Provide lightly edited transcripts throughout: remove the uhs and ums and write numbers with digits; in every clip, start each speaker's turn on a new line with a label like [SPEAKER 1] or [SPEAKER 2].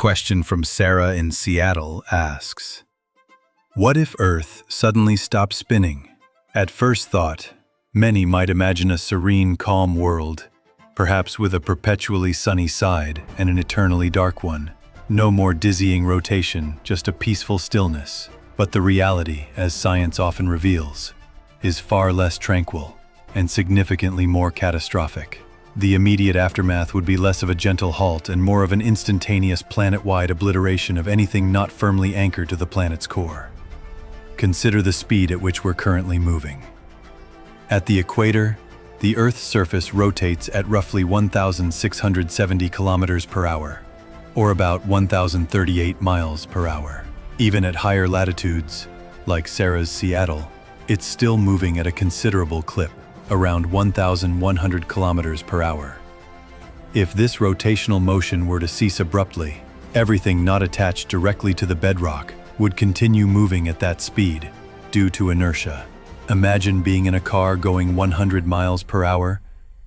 [SPEAKER 1] question from Sarah in Seattle asks, what if Earth suddenly stopped spinning? At first thought, many might imagine a serene, calm world, perhaps with a perpetually sunny side and an eternally dark one. No more dizzying rotation, just a peaceful stillness. But the reality, as science often reveals, is far less tranquil and significantly more catastrophic. The immediate aftermath would be less of a gentle halt and more of an instantaneous planet-wide obliteration of anything not firmly anchored to the planet's core. Consider the speed at which we're currently moving. At the equator, the Earth's surface rotates at roughly 1,670 kilometers per hour, or about 1,038 miles per hour. Even at higher latitudes, like Sarah's Seattle, it's still moving at a considerable clip, around 1,100 kilometers per hour. If this rotational motion were to cease abruptly, everything not attached directly to the bedrock would continue moving at that speed due to inertia. Imagine being in a car going 100 miles per hour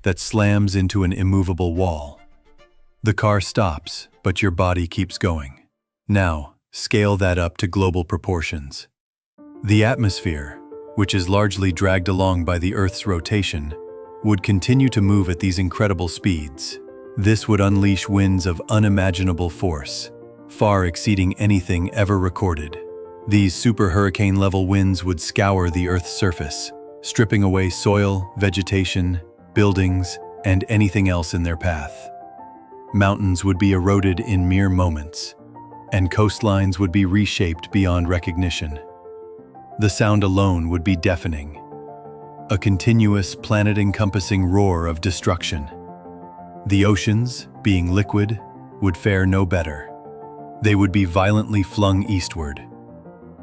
[SPEAKER 1] that slams into an immovable wall. The car stops, but your body keeps going. Now, scale that up to global proportions. The atmosphere, which is largely dragged along by the Earth's rotation, would continue to move at these incredible speeds. This would unleash winds of unimaginable force, far exceeding anything ever recorded. These super hurricane-level winds would scour the Earth's surface, stripping away soil, vegetation, buildings, and anything else in their path. Mountains would be eroded in mere moments, and coastlines would be reshaped beyond recognition. The sound alone would be deafening, a continuous planet-encompassing roar of destruction. The oceans, being liquid, would fare no better. They would be violently flung eastward,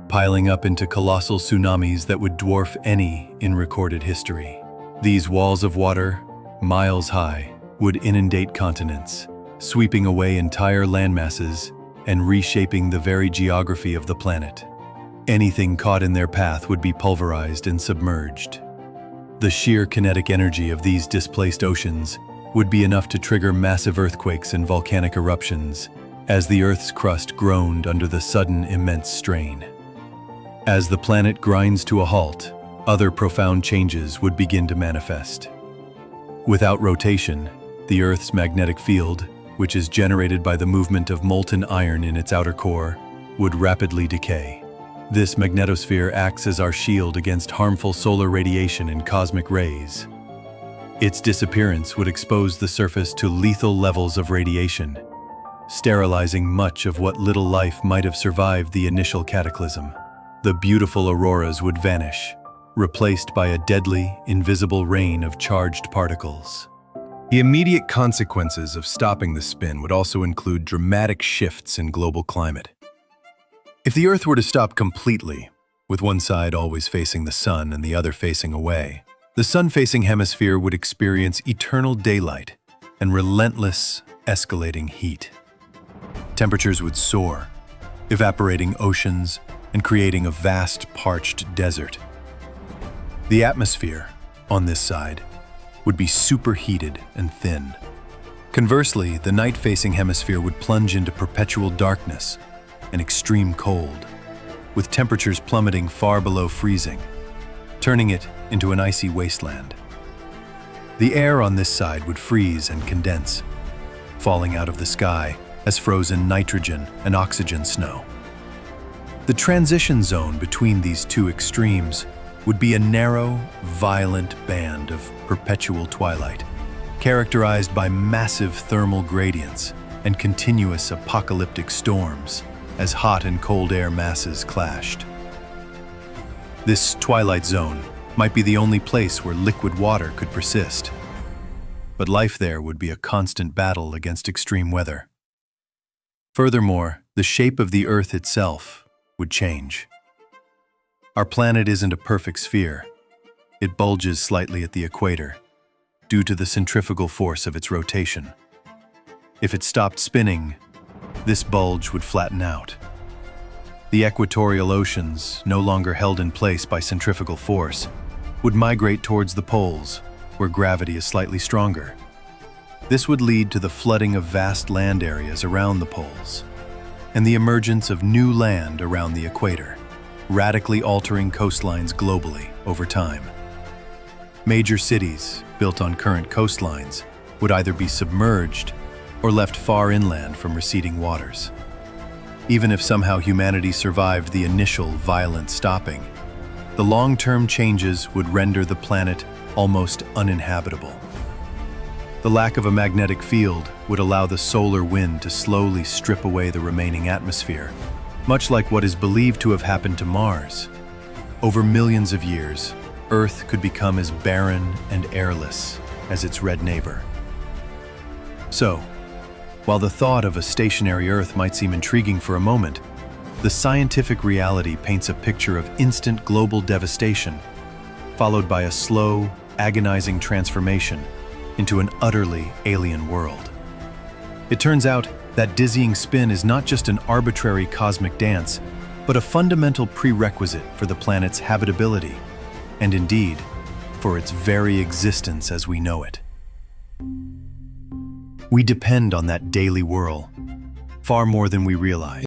[SPEAKER 1] piling up into colossal tsunamis that would dwarf any in recorded history. These walls of water, miles high, would inundate continents, sweeping away entire landmasses and reshaping the very geography of the planet. Anything caught in their path would be pulverized and submerged. The sheer kinetic energy of these displaced oceans would be enough to trigger massive earthquakes and volcanic eruptions as the Earth's crust groaned under the sudden immense strain. As the planet grinds to a halt, other profound changes would begin to manifest. Without rotation, the Earth's magnetic field, which is generated by the movement of molten iron in its outer core, would rapidly decay. This magnetosphere acts as our shield against harmful solar radiation and cosmic rays. Its disappearance would expose the surface to lethal levels of radiation, sterilizing much of what little life might have survived the initial cataclysm. The beautiful auroras would vanish, replaced by a deadly, invisible rain of charged particles. The immediate consequences of stopping the spin would also include dramatic shifts in global climate. If the Earth were to stop completely, with one side always facing the sun and the other facing away, the sun-facing hemisphere would experience eternal daylight and relentless, escalating heat. Temperatures would soar, evaporating oceans and creating a vast, parched desert. The atmosphere, on this side, would be superheated and thin. Conversely, the night-facing hemisphere would plunge into perpetual darkness and extreme cold, with temperatures plummeting far below freezing, turning it into an icy wasteland. The air on this side would freeze and condense, falling out of the sky as frozen nitrogen and oxygen snow. The transition zone between these two extremes would be a narrow, violent band of perpetual twilight, characterized by massive thermal gradients and continuous apocalyptic storms as hot and cold air masses clashed. This twilight zone might be the only place where liquid water could persist, but life there would be a constant battle against extreme weather. Furthermore, the shape of the Earth itself would change. Our planet isn't a perfect sphere. It bulges slightly at the equator due to the centrifugal force of its rotation. If it stopped spinning, this bulge would flatten out. The equatorial oceans, no longer held in place by centrifugal force, would migrate towards the poles, where gravity is slightly stronger. This would lead to the flooding of vast land areas around the poles, and the emergence of new land around the equator, radically altering coastlines globally over time. Major cities, built on current coastlines, would either be submerged or left far inland from receding waters. Even if somehow humanity survived the initial violent stopping, the long-term changes would render the planet almost uninhabitable. The lack of a magnetic field would allow the solar wind to slowly strip away the remaining atmosphere, much like what is believed to have happened to Mars. Over millions of years, Earth could become as barren and airless as its red neighbor. So, while the thought of a stationary Earth might seem intriguing for a moment, the scientific reality paints a picture of instant global devastation, followed by a slow, agonizing transformation into an utterly alien world. It turns out that dizzying spin is not just an arbitrary cosmic dance, but a fundamental prerequisite for the planet's habitability, and indeed, for its very existence as we know it. We depend on that daily whirl, far more than we realize.